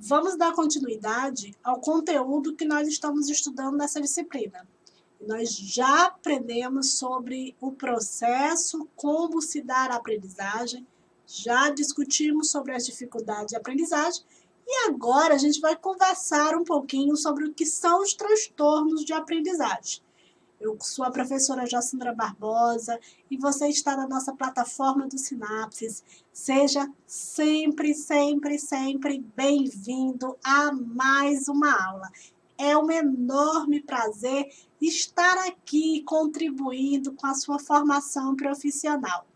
Vamos dar continuidade ao conteúdo que nós estamos estudando nessa disciplina. Nós já aprendemos sobre o processo, como se dar a aprendizagem, já discutimos sobre as dificuldades de aprendizagem e agora a gente vai conversar um pouquinho sobre o que são os transtornos de aprendizagem. Eu sou a professora Jacindra Barbosa e você está na nossa plataforma do Sinapses. Seja sempre, sempre, sempre bem-vindo a mais uma aula. É um enorme prazer estar aqui contribuindo com a sua formação profissional.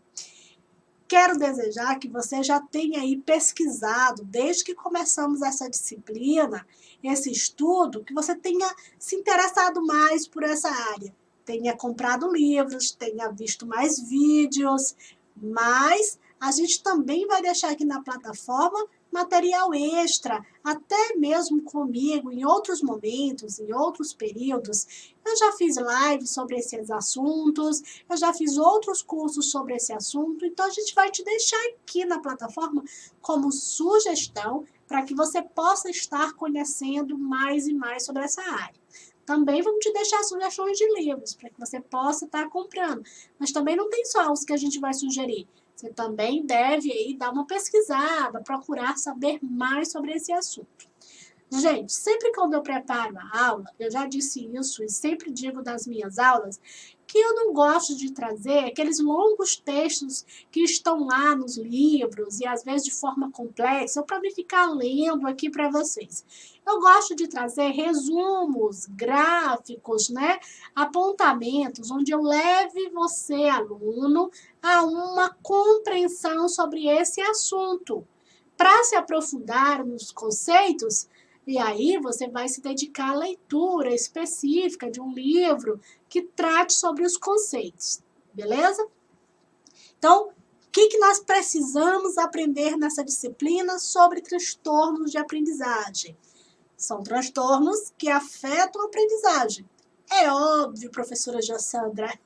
Quero desejar que você já tenha aí pesquisado, desde que começamos essa disciplina, esse estudo, que você tenha se interessado mais por essa área. Tenha comprado livros, tenha visto mais vídeos, mas a gente também vai deixar aqui na plataforma material extra, até mesmo comigo, em outros momentos, em outros períodos. Eu já fiz lives sobre esses assuntos, eu já fiz outros cursos sobre esse assunto, então a gente vai te deixar aqui na plataforma como sugestão para que você possa estar conhecendo mais e mais sobre essa área. Também vamos te deixar sugestões de livros para que você possa estar comprando, mas também não tem só os que a gente vai sugerir. Você também deve aí dar uma pesquisada, procurar saber mais sobre esse assunto. Gente, sempre quando eu preparo a aula, eu já disse isso e sempre digo das minhas aulas, que eu não gosto de trazer aqueles longos textos que estão lá nos livros e às vezes de forma complexa, ou para me ficar lendo aqui para vocês. Eu gosto de trazer resumos, gráficos, né? Apontamentos, onde eu leve você, aluno, a uma compreensão sobre esse assunto. Para se aprofundar nos conceitos, e aí você vai se dedicar à leitura específica de um livro que trate sobre os conceitos, beleza? Então, o que nós precisamos aprender nessa disciplina sobre transtornos de aprendizagem? São transtornos que afetam a aprendizagem. É óbvio, professora Jacindra.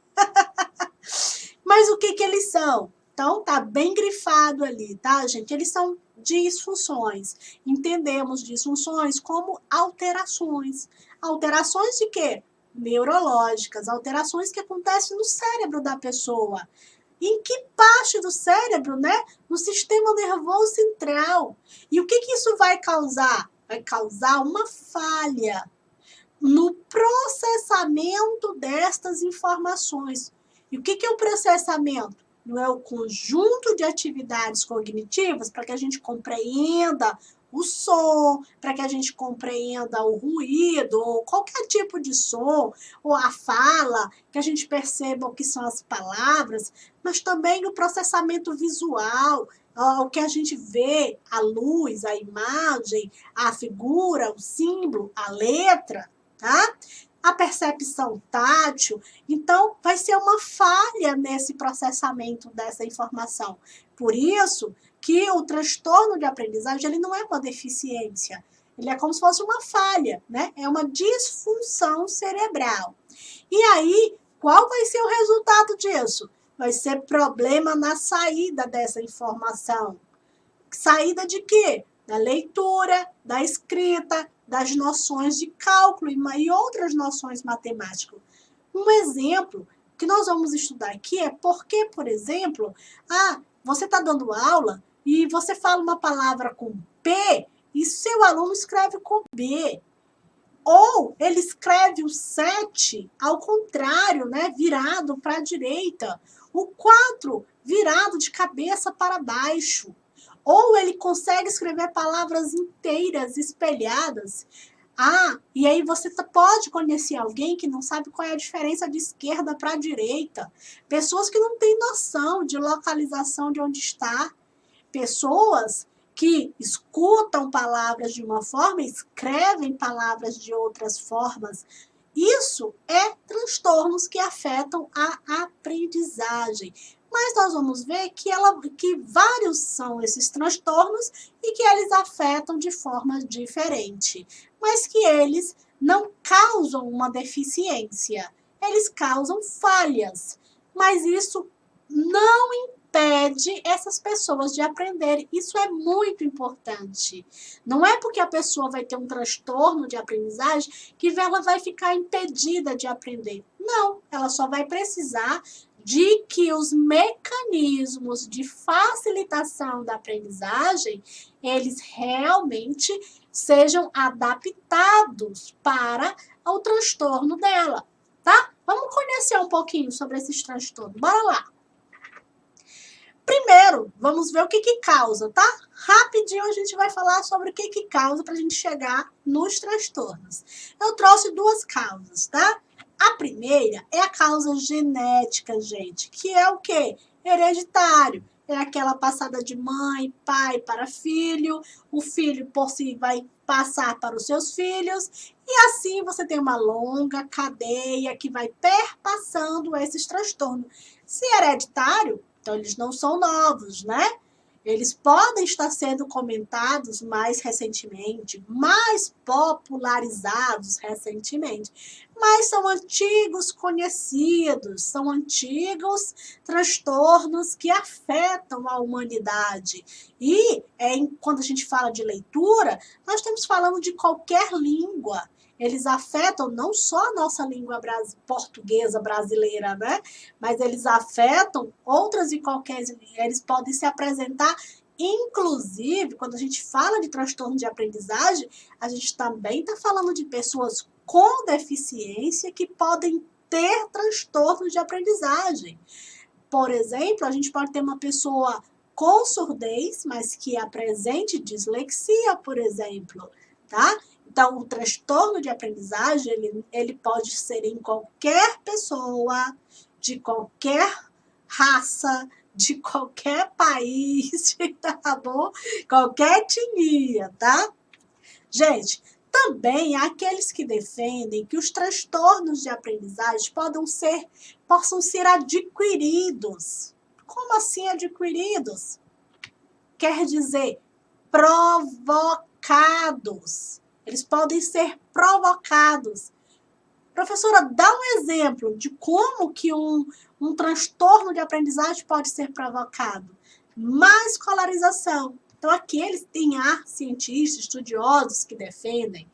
Mas o que eles são? Então, tá bem grifado ali, tá, gente? Eles são disfunções. Entendemos disfunções como alterações. Alterações de quê? Neurológicas, alterações que acontecem no cérebro da pessoa. Em que parte do cérebro, né? No sistema nervoso central. E o que isso vai causar? Vai causar uma falha no processamento destas informações. E o que é o processamento? Não é o conjunto de atividades cognitivas para que a gente compreenda o som, para que a gente compreenda o ruído, ou qualquer tipo de som, ou a fala, que a gente perceba o que são as palavras, mas também o processamento visual, o que a gente vê, a luz, a imagem, a figura, o símbolo, a letra, tá? A percepção tátil. Então, vai ser uma falha nesse processamento dessa informação. Por isso que o transtorno de aprendizagem ele não é uma deficiência, ele é como se fosse uma falha, né? É uma disfunção cerebral. E aí, qual vai ser o resultado disso? Vai ser problema na saída dessa informação. Saída de quê? Da leitura, da escrita, das noções de cálculo e outras noções matemáticas. Um exemplo que nós vamos estudar aqui é porque, por exemplo, você está dando aula e você fala uma palavra com P e seu aluno escreve com B. Ou ele escreve o 7 ao contrário, né, virado para a direita. O 4 virado de cabeça para baixo. Ou ele consegue escrever palavras inteiras, espelhadas. E aí você pode conhecer alguém que não sabe qual é a diferença de esquerda para direita. Pessoas que não têm noção de localização de onde está. Pessoas que escutam palavras de uma forma e escrevem palavras de outras formas. Isso é transtornos que afetam a aprendizagem. Mas nós vamos ver que vários são esses transtornos e que eles afetam de forma diferente. Mas que eles não causam uma deficiência. Eles causam falhas. Mas isso não impede essas pessoas de aprender. Isso é muito importante. Não é porque a pessoa vai ter um transtorno de aprendizagem que ela vai ficar impedida de aprender. Não, ela só vai precisar de que os mecanismos de facilitação da aprendizagem, eles realmente sejam adaptados para o transtorno dela, tá? Vamos conhecer um pouquinho sobre esses transtornos. Bora lá. Primeiro, vamos ver o que causa, tá? Rapidinho a gente vai falar sobre o que causa para a gente chegar nos transtornos. Eu trouxe duas causas, tá? A primeira é a causa genética, gente, que é o quê? Hereditário. É aquela passada de mãe, pai para filho, o filho por si vai passar para os seus filhos, e assim você tem uma longa cadeia que vai perpassando esses transtornos. Se é hereditário, então eles não são novos, né? Eles podem estar sendo comentados mais recentemente, mais popularizados recentemente, mas são antigos conhecidos, são antigos transtornos que afetam a humanidade. E quando a gente fala de leitura, nós estamos falando de qualquer língua. Eles afetam não só a nossa língua portuguesa brasileira, né? Mas eles afetam outras e qualquer. Eles podem se apresentar, inclusive, quando a gente fala de transtorno de aprendizagem, a gente também está falando de pessoas com deficiência que podem ter transtorno de aprendizagem. Por exemplo, a gente pode ter uma pessoa com surdez, mas que apresente dislexia, por exemplo, tá? Então, o transtorno de aprendizagem, ele pode ser em qualquer pessoa, de qualquer raça, de qualquer país, tá bom? Qualquer etnia, tá? Gente, também há aqueles que defendem que os transtornos de aprendizagem possam ser adquiridos. Como assim adquiridos? Quer dizer, provocados. Eles podem ser provocados. Professora, dá um exemplo de como que um transtorno de aprendizagem pode ser provocado. Má escolarização. Então, tem cientistas, estudiosos que defendem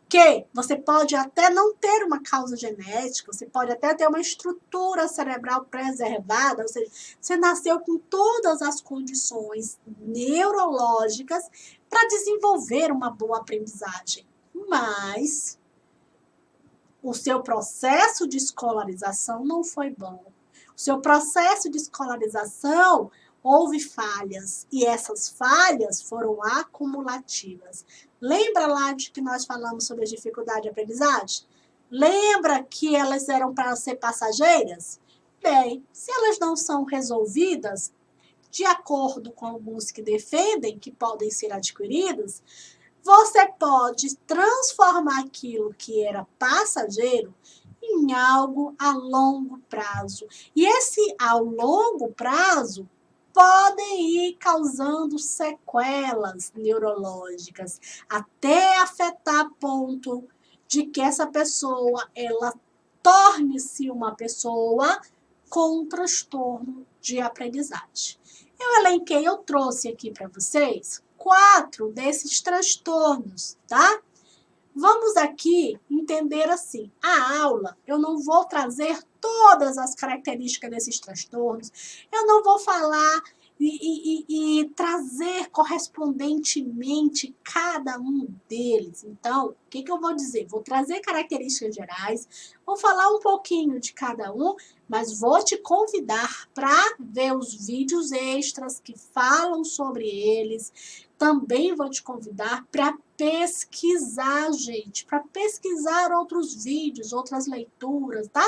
que você pode até não ter uma causa genética, você pode até ter uma estrutura cerebral preservada, ou seja, você nasceu com todas as condições neurológicas para desenvolver uma boa aprendizagem. Mas o seu processo de escolarização não foi bom. O seu processo de escolarização houve falhas, e essas falhas foram acumulativas. Lembra lá de que nós falamos sobre a dificuldade de aprendizagem? Lembra que elas eram para ser passageiras? Bem, se elas não são resolvidas, de acordo com alguns que defendem que podem ser adquiridas, você pode transformar aquilo que era passageiro em algo a longo prazo. E esse a longo prazo podem ir causando sequelas neurológicas, até afetar a ponto de que essa pessoa ela torne-se uma pessoa com um transtorno de aprendizagem. Eu trouxe aqui para vocês 4 desses transtornos, tá? Vamos aqui entender assim, a aula, eu não vou trazer todas as características desses transtornos, eu não vou falar e trazer correspondentemente cada um deles. Então, o que eu vou dizer? Vou trazer características gerais, vou falar um pouquinho de cada um, mas vou te convidar para ver os vídeos extras que falam sobre eles. Também vou te convidar para pesquisar, gente, para pesquisar outros vídeos, outras leituras, tá?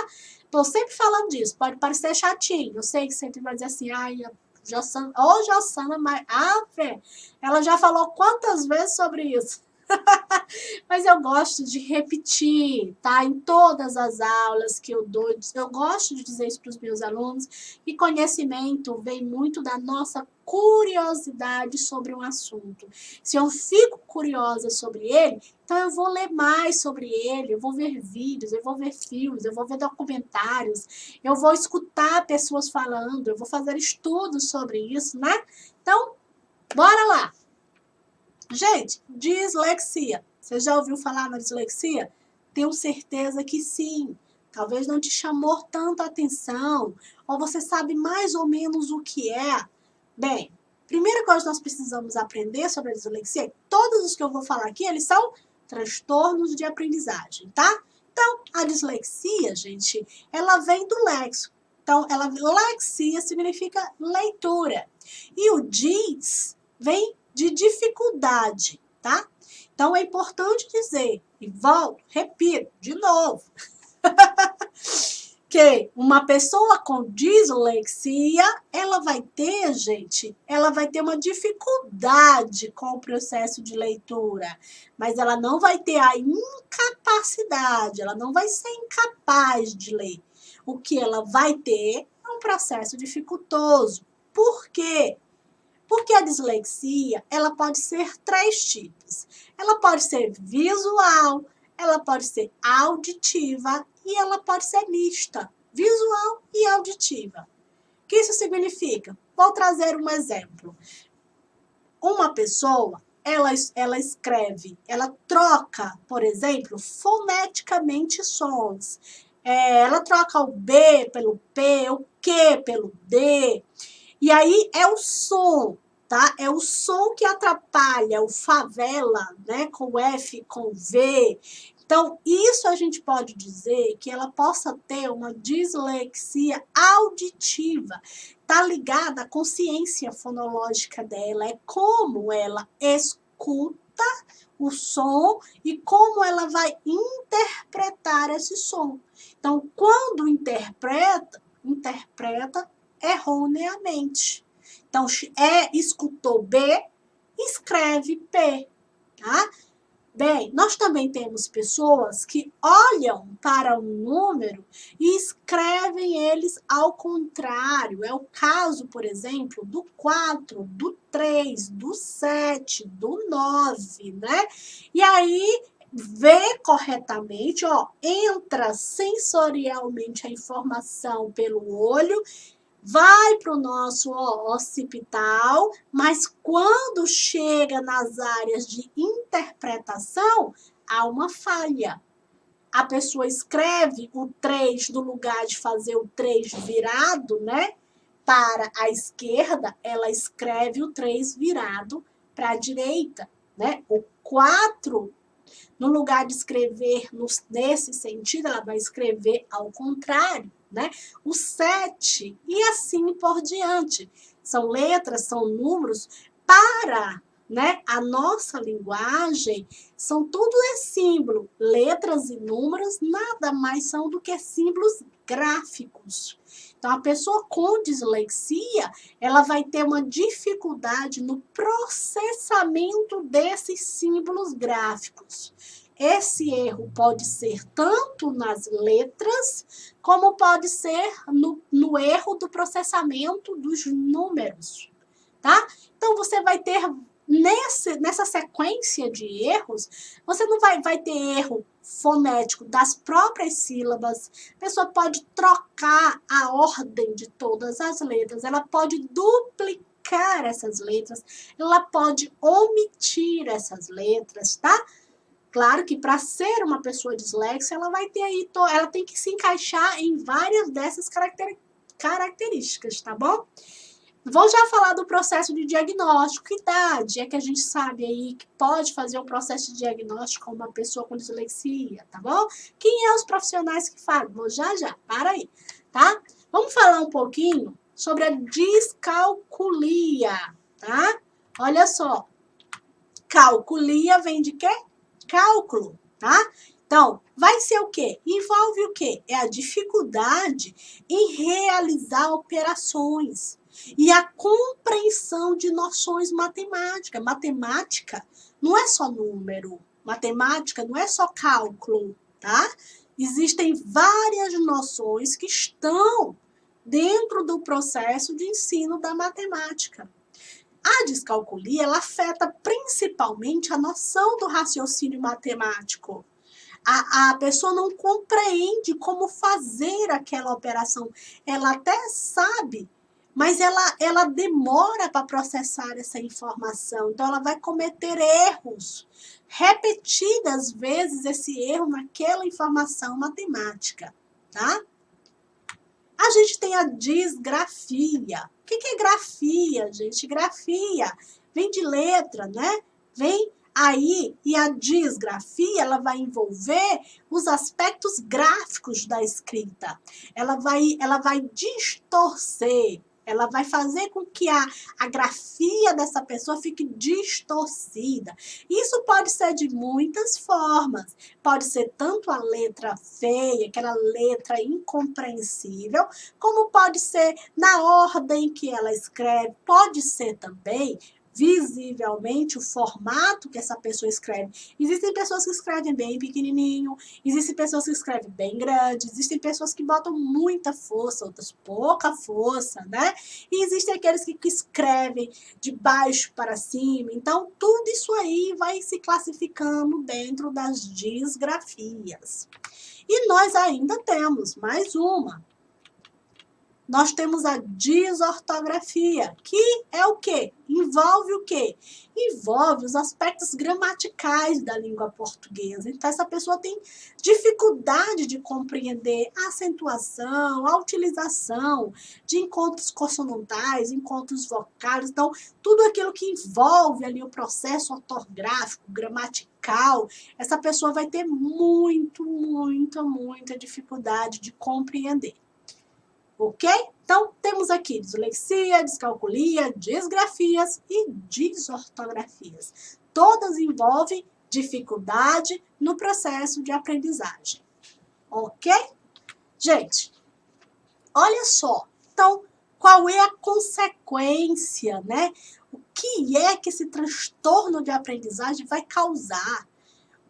Tô sempre falando disso, pode parecer chatinho, eu sei que sempre vai dizer assim, ai, Jossana, mas ela já falou quantas vezes sobre isso? Mas eu gosto de repetir, tá? Em todas as aulas que eu dou, eu gosto de dizer isso para os meus alunos, e conhecimento vem muito da nossa curiosidade sobre um assunto. Se eu fico curiosa sobre ele, então eu vou ler mais sobre ele, eu vou ver vídeos, eu vou ver filmes, eu vou ver documentários, eu vou escutar pessoas falando, eu vou fazer estudos sobre isso, né? Então, bora lá! Gente, dislexia. Você já ouviu falar na dislexia? Tenho certeza que sim. Talvez não te chamou tanto a atenção, ou você sabe mais ou menos o que é. Bem, primeira coisa que nós precisamos aprender sobre a dislexia, todos os que eu vou falar aqui, eles são transtornos de aprendizagem, tá? Então, a dislexia, gente, ela vem do léxico. Então, lexia significa leitura. E o dis vem de dificuldade, tá? Então, é importante dizer, e volto, repito, de novo, que uma pessoa com dislexia, ela vai ter, gente, ela vai ter uma dificuldade com o processo de leitura, mas ela não vai ter a incapacidade, ela não vai ser incapaz de ler. O que ela vai ter é um processo dificultoso. Por quê? Porque a dislexia, ela pode ser 3 tipos. Ela pode ser visual, ela pode ser auditiva e ela pode ser mista, visual e auditiva. O que isso significa? Vou trazer um exemplo. Uma pessoa, ela escreve, ela troca, por exemplo, foneticamente sons. Ela troca o B pelo P, o Q pelo D. E aí é o som, tá? É o som que atrapalha o favela, né? Com F, com V. Então, isso a gente pode dizer que ela possa ter uma dislexia auditiva. Tá ligada à consciência fonológica dela, é como ela escuta o som e como ela vai interpretar esse som. Então, quando interpreta erroneamente. Então, escutou B, escreve P, tá? Bem, nós também temos pessoas que olham para um número e escrevem eles ao contrário. É o caso, por exemplo, do 4, do 3, do 7, do 9, né? E aí, vê corretamente, ó, entra sensorialmente a informação pelo olho, vai para o nosso occipital, mas quando chega nas áreas de interpretação, há uma falha. A pessoa escreve o 3 no lugar de fazer o 3 virado, né? Para a esquerda, ela escreve o 3 virado para a direita, né? O 4, no lugar de escrever nesse sentido, ela vai escrever ao contrário, né? O 7 e assim por diante. São letras, são números para, né, a nossa linguagem, são tudo símbolo. Letras e números nada mais são do que símbolos gráficos. Então, a pessoa com dislexia, ela vai ter uma dificuldade no processamento desses símbolos gráficos. Esse erro pode ser tanto nas letras, como pode ser no erro do processamento dos números, tá? Então, você vai ter, nessa sequência de erros, você não vai ter erro fonético das próprias sílabas, a pessoa pode trocar a ordem de todas as letras, ela pode duplicar essas letras, ela pode omitir essas letras, tá? Claro que para ser uma pessoa dislexa, ela vai ter aí, ela tem que se encaixar em várias dessas características, tá bom? Vou já falar do processo de diagnóstico. Que idade é que a gente sabe aí que pode fazer um processo de diagnóstico com uma pessoa com dislexia, tá bom? Quem é os profissionais que fazem? Vou já, para aí, tá? Vamos falar um pouquinho sobre a discalculia, tá? Olha só, calculia vem de quê? Cálculo, tá? Então, vai ser o quê? Envolve o quê? É a dificuldade em realizar operações e a compreensão de noções matemáticas. Matemática não é só número. Matemática não é só cálculo, tá? Existem várias noções que estão dentro do processo de ensino da matemática. A descalculia, ela afeta principalmente a noção do raciocínio matemático. A pessoa não compreende como fazer aquela operação. Ela até sabe, mas ela demora para processar essa informação. Então, ela vai cometer erros, repetidas vezes esse erro naquela informação matemática, tá? A gente tem a disgrafia. O que é grafia, gente? Grafia vem de letra, né? Vem aí, e a disgrafia, ela vai envolver os aspectos gráficos da escrita. Ela vai distorcer, ela vai fazer com que a grafia dessa pessoa fique distorcida. Isso pode ser de muitas formas. Pode ser tanto a letra feia, aquela letra incompreensível, como pode ser na ordem que ela escreve, pode ser também visivelmente o formato que essa pessoa escreve. Existem pessoas que escrevem bem pequenininho, existem pessoas que escrevem bem grande, existem pessoas que botam muita força, outras pouca força, né? E existem aqueles que escrevem de baixo para cima. Então, tudo isso aí vai se classificando dentro das disgrafias. E nós ainda temos mais uma. Nós temos a desortografia, que é o quê? Envolve o quê? Envolve os aspectos gramaticais da língua portuguesa. Então, essa pessoa tem dificuldade de compreender a acentuação, a utilização de encontros consonantais, encontros vocálicos. Então, tudo aquilo que envolve ali o processo ortográfico, gramatical, essa pessoa vai ter muita dificuldade de compreender. Ok? Então, temos aqui dislexia, descalculia, disgrafias e desortografias. Todas envolvem dificuldade no processo de aprendizagem. Ok? Gente, olha só. Então, qual é a consequência, né? O que é que esse transtorno de aprendizagem vai causar?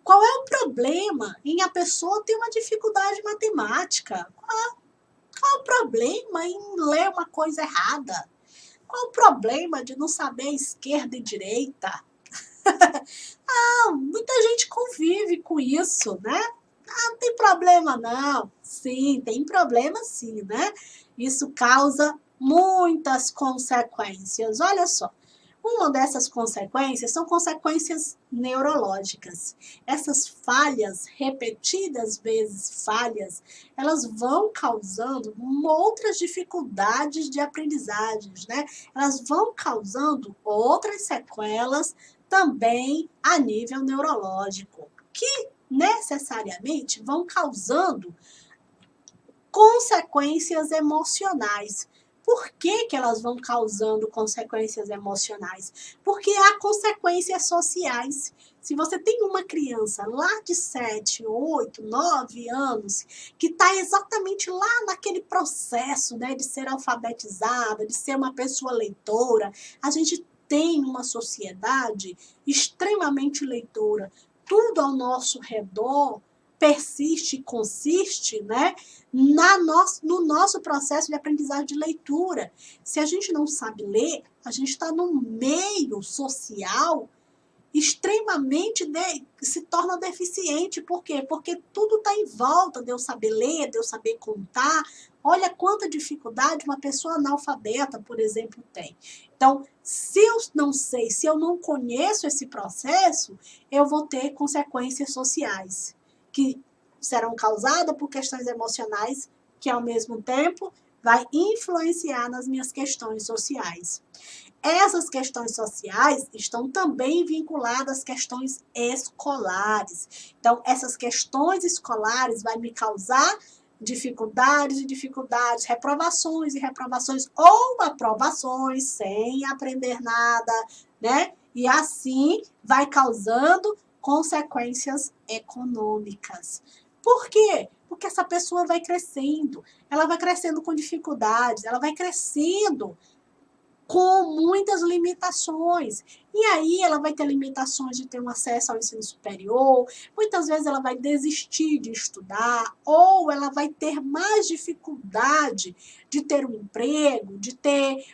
Qual é o problema em a pessoa ter uma dificuldade matemática? Qual o problema em ler uma coisa errada? Qual o problema de não saber esquerda e direita? Muita gente convive com isso, né? Não tem problema não. Sim, tem problema sim, né? Isso causa muitas consequências. Olha só. Uma dessas consequências são consequências neurológicas. Essas falhas, repetidas vezes falhas, elas vão causando outras dificuldades de aprendizagens, né? Elas vão causando outras sequelas também a nível neurológico, que necessariamente vão causando consequências emocionais. Por que elas vão causando consequências emocionais? Porque há consequências sociais. Se você tem uma criança lá de 7, 8, 9 anos, que está exatamente lá naquele processo, né, de ser alfabetizada, de ser uma pessoa leitora, a gente tem uma sociedade extremamente leitora. Tudo ao nosso redor persiste e consiste, né, no nosso processo de aprendizagem de leitura. Se a gente não sabe ler, a gente está num meio social extremamente se torna deficiente. Por quê? Porque tudo está em volta de eu saber ler, de eu saber contar. Olha quanta dificuldade uma pessoa analfabeta, por exemplo, tem. Então, se eu não sei, se eu não conheço esse processo, eu vou ter consequências sociais que serão causadas por questões emocionais, que ao mesmo tempo vai influenciar nas minhas questões sociais. Essas questões sociais estão também vinculadas às questões escolares. Então, essas questões escolares vão me causar dificuldades e dificuldades, reprovações e reprovações, ou aprovações sem aprender nada, né? E assim vai causando consequências econômicas. Por quê? Porque essa pessoa vai crescendo, ela vai crescendo com dificuldades, ela vai crescendo com muitas limitações. E aí ela vai ter limitações de ter um acesso ao ensino superior, muitas vezes ela vai desistir de estudar, ou ela vai ter mais dificuldade de ter um emprego, de ter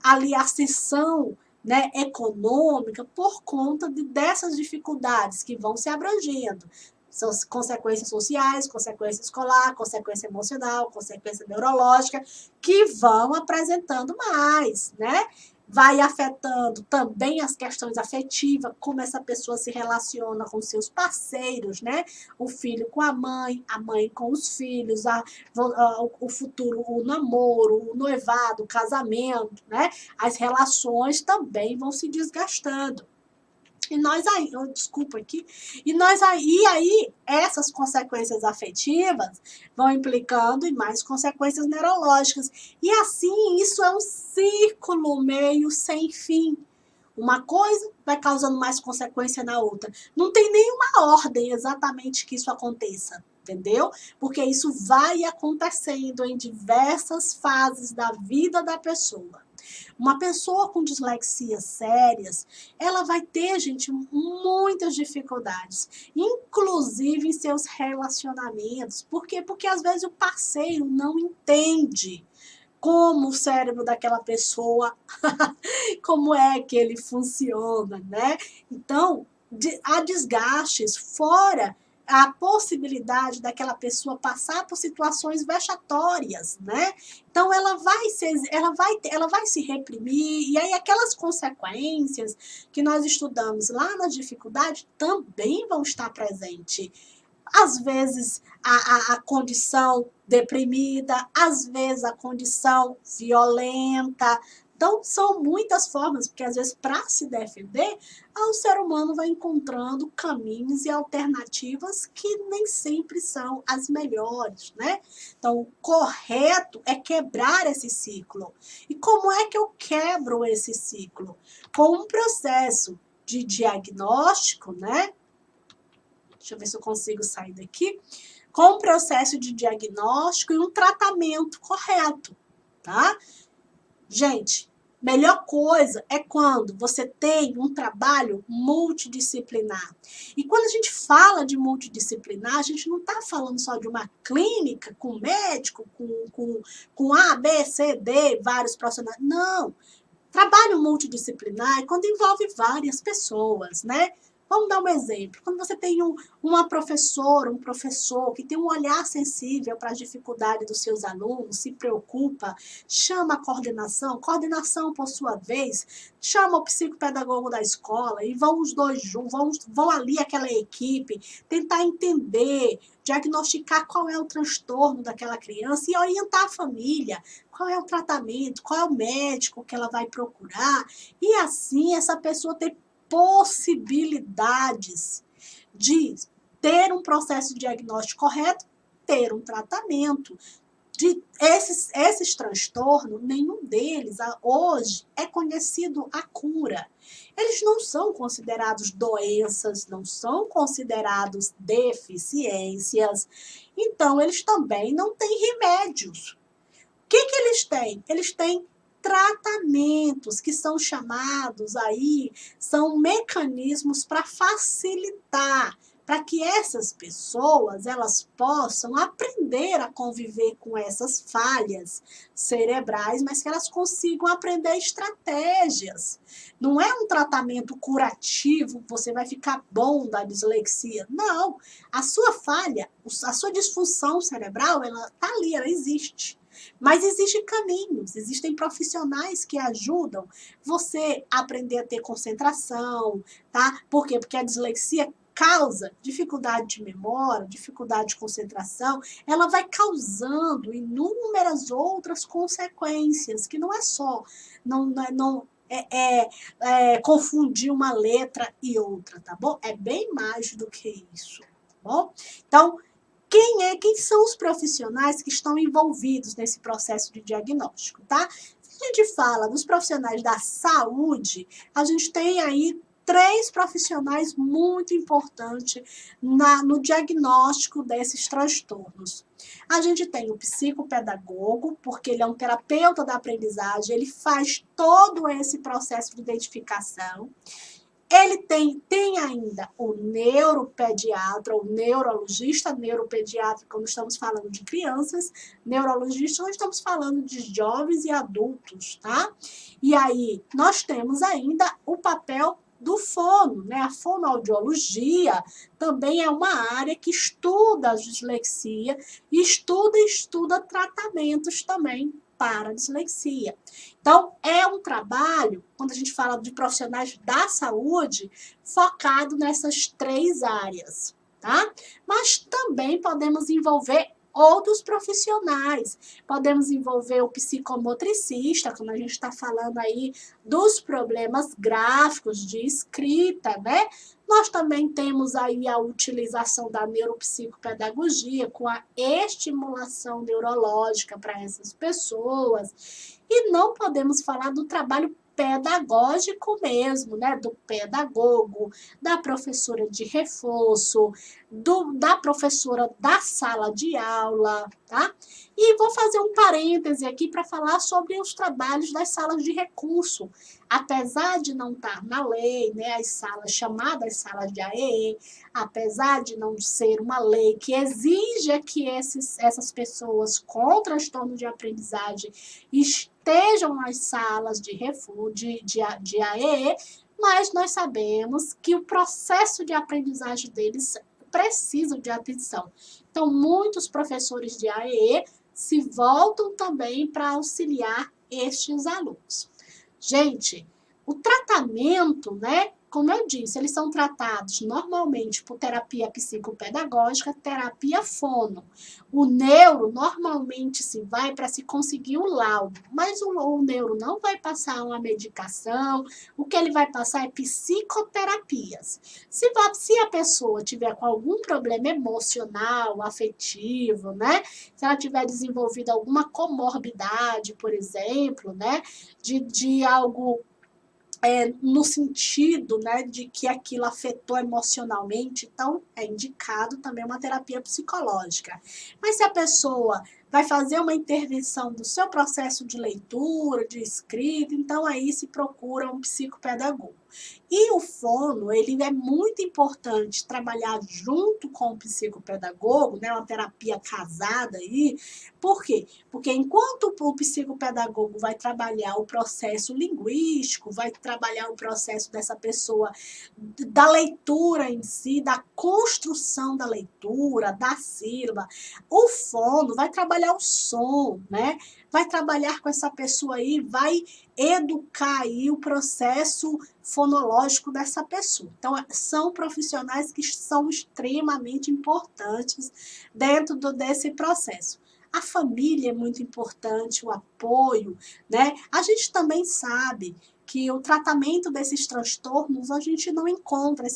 ali ascensão, né, econômica, por conta dessas dificuldades que vão se abrangendo. São consequências sociais, consequência escolar, consequência emocional, consequência neurológica, que vão apresentando mais, né? Vai afetando também as questões afetivas, como essa pessoa se relaciona com seus parceiros, né? O filho com a mãe com os filhos, o futuro, o namoro, o noivado, o casamento, né? As relações também vão se desgastando. E nós aí, desculpa aqui, e aí essas consequências afetivas vão implicando em mais consequências neurológicas. E assim, isso é um círculo meio sem fim. Uma coisa vai causando mais consequência na outra. Não tem nenhuma ordem exatamente que isso aconteça, entendeu? Porque isso vai acontecendo em diversas fases da vida da pessoa. Uma pessoa com dislexia sérias, ela vai ter, gente, muitas dificuldades, inclusive em seus relacionamentos. Por quê? Porque às vezes o parceiro não entende como o cérebro daquela pessoa, como é que ele funciona, né? Então, há desgastes, fora a possibilidade daquela pessoa passar por situações vexatórias, né? Então ela vai se reprimir, e aí aquelas consequências que nós estudamos lá na dificuldade também vão estar presentes. Às vezes a condição deprimida, às vezes a condição violenta. Então, são muitas formas, porque às vezes, para se defender, o ser humano vai encontrando caminhos e alternativas que nem sempre são as melhores, né? Então, o correto é quebrar esse ciclo. E como é que eu quebro esse ciclo? Com um processo de diagnóstico, né? Deixa eu ver se eu consigo sair daqui. Com um processo de diagnóstico e um tratamento correto, tá? Gente, melhor coisa é quando você tem um trabalho multidisciplinar. E quando a gente fala de multidisciplinar, a gente não está falando só de uma clínica com médico, com A, B, C, D, vários profissionais. Não. Trabalho multidisciplinar é quando envolve várias pessoas, né? Vamos dar um exemplo. Quando você tem uma professora, um professor que tem um olhar sensível para as dificuldades dos seus alunos, se preocupa, chama a coordenação, por sua vez, chama o psicopedagogo da escola e vão os dois juntos, vão ali aquela equipe, tentar entender, diagnosticar qual é o transtorno daquela criança e orientar a família, qual é o tratamento, qual é o médico que ela vai procurar, e assim essa pessoa ter possibilidades de ter um processo de diagnóstico correto, ter um tratamento. De esses transtornos, nenhum deles hoje é conhecido a cura. Eles não são considerados doenças, não são considerados deficiências, então eles também não têm remédios. O que eles têm? Eles têm tratamentos que são chamados aí, são mecanismos para facilitar, para que essas pessoas elas possam aprender a conviver com essas falhas cerebrais, mas que elas consigam aprender estratégias. Não é um tratamento curativo, você vai ficar bom da dislexia. Não, a sua falha, a sua disfunção cerebral, ela está ali, ela existe. Mas existem caminhos, existem profissionais que ajudam você a aprender a ter concentração, tá? Por quê? Porque a dislexia causa dificuldade de memória, dificuldade de concentração, ela vai causando inúmeras outras consequências, que não é só confundir uma letra e outra, tá bom? É bem mais do que isso, tá bom? Então, quem são os profissionais que estão envolvidos nesse processo de diagnóstico, tá? Se a gente fala dos profissionais da saúde, a gente tem aí três profissionais muito importantes no diagnóstico desses transtornos. A gente tem o psicopedagogo, porque ele é um terapeuta da aprendizagem, ele faz todo esse processo de identificação. Ele tem ainda o neuropediatra, o neurologista, neuropediatra, quando estamos falando de crianças, neurologista, quando estamos falando de jovens e adultos, tá? E aí, nós temos ainda o papel do fono, né? A fonoaudiologia também é uma área que estuda a dislexia e estuda tratamentos também para a dislexia. Então, é um trabalho, quando a gente fala de profissionais da saúde, focado nessas três áreas, tá? Mas também podemos envolver outros profissionais. Podemos envolver o psicomotricista, quando a gente está falando aí dos problemas gráficos de escrita, né? Nós também temos aí a utilização da neuropsicopedagogia com a estimulação neurológica para essas pessoas. E não podemos falar do trabalho pedagógico mesmo, né? Do pedagogo, da professora de reforço, da professora da sala de aula, tá? E vou fazer um parêntese aqui para falar sobre os trabalhos das salas de recurso. Apesar de não estar na lei, né, as salas chamadas salas de AEE, apesar de não ser uma lei que exija que essas pessoas com transtorno de aprendizagem estejam nas salas de refúgio de AEE, mas nós sabemos que o processo de aprendizagem deles precisa de atenção. Então, muitos professores de AEE se voltam também para auxiliar estes alunos. Gente, o tratamento, né? Como eu disse, eles são tratados normalmente por terapia psicopedagógica, terapia fono. O neuro normalmente se vai para se conseguir o laudo, mas o neuro não vai passar uma medicação, o que ele vai passar é psicoterapias. Se a pessoa tiver com algum problema emocional, afetivo, né? Se ela tiver desenvolvido alguma comorbidade, por exemplo, né? De algo no sentido, né, de que aquilo afetou emocionalmente, então é indicado também uma terapia psicológica. Mas se a pessoa vai fazer uma intervenção do seu processo de leitura, de escrita, então aí se procura um psicopedagogo. E o fono, ele é muito importante trabalhar junto com o psicopedagogo, né, uma terapia casada aí. Por quê? Porque enquanto o psicopedagogo vai trabalhar o processo linguístico, vai trabalhar o processo dessa pessoa, da leitura em si, da construção da leitura, da sílaba, o fono vai trabalhar o som, né? Vai trabalhar com essa pessoa aí, vai educar aí o processo fonológico dessa pessoa. Então, são profissionais que são extremamente importantes dentro desse processo. A família é muito importante, o apoio, né? A gente também sabe que o tratamento desses transtornos, a gente não encontra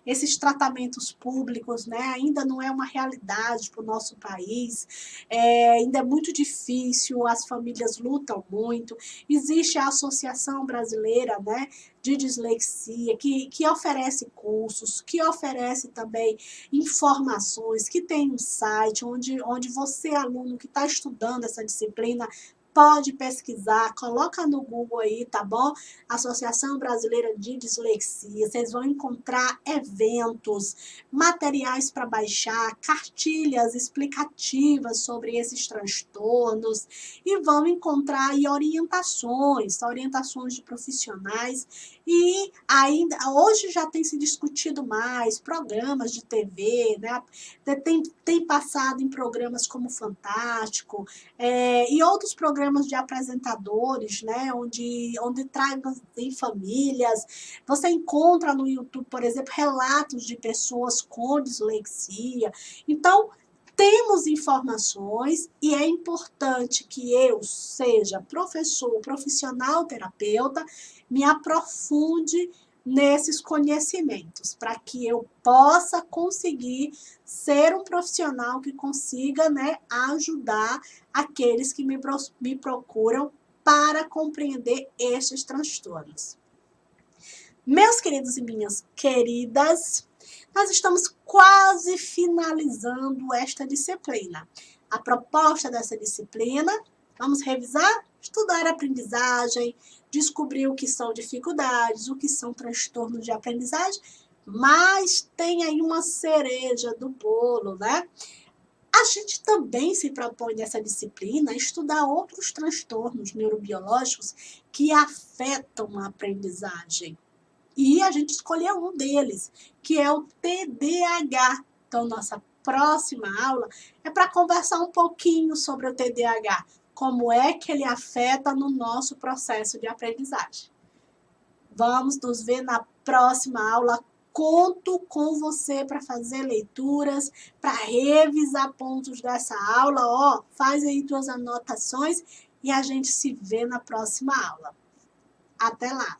esses tratamentos públicos, né? Ainda não é uma realidade para o nosso país, ainda é muito difícil, as famílias lutam muito. Existe a Associação Brasileira, né, de Dislexia, que oferece cursos, que oferece também informações, que tem um site onde você, aluno que está estudando essa disciplina, pode pesquisar, coloca no Google aí, tá bom? Associação Brasileira de Dislexia. Vocês vão encontrar eventos, materiais para baixar, cartilhas explicativas sobre esses transtornos e vão encontrar aí orientações de profissionais. E ainda hoje já tem se discutido mais programas de TV, né? Tem passado em programas como Fantástico, e outros programas de apresentadores, né, onde tragam em famílias. Você encontra no YouTube, por exemplo, relatos de pessoas com dislexia. Então, temos informações e é importante que eu seja professor, profissional, terapeuta, me aprofunde nesses conhecimentos, para que eu possa conseguir ser um profissional que consiga, né, ajudar aqueles que me procuram para compreender estes transtornos. Meus queridos e minhas queridas, nós estamos quase finalizando esta disciplina. A proposta dessa disciplina, vamos revisar? Estudar a aprendizagem, descobrir o que são dificuldades, o que são transtornos de aprendizagem, mas tem aí uma cereja do bolo, né? A gente também se propõe nessa disciplina a estudar outros transtornos neurobiológicos que afetam a aprendizagem. E a gente escolheu um deles, que é o TDAH. Então, nossa próxima aula é para conversar um pouquinho sobre o TDAH, como é que ele afeta no nosso processo de aprendizagem. Vamos nos ver na próxima aula. Conto com você para fazer leituras, para revisar pontos dessa aula. Ó, faz aí tuas anotações e a gente se vê na próxima aula. Até lá!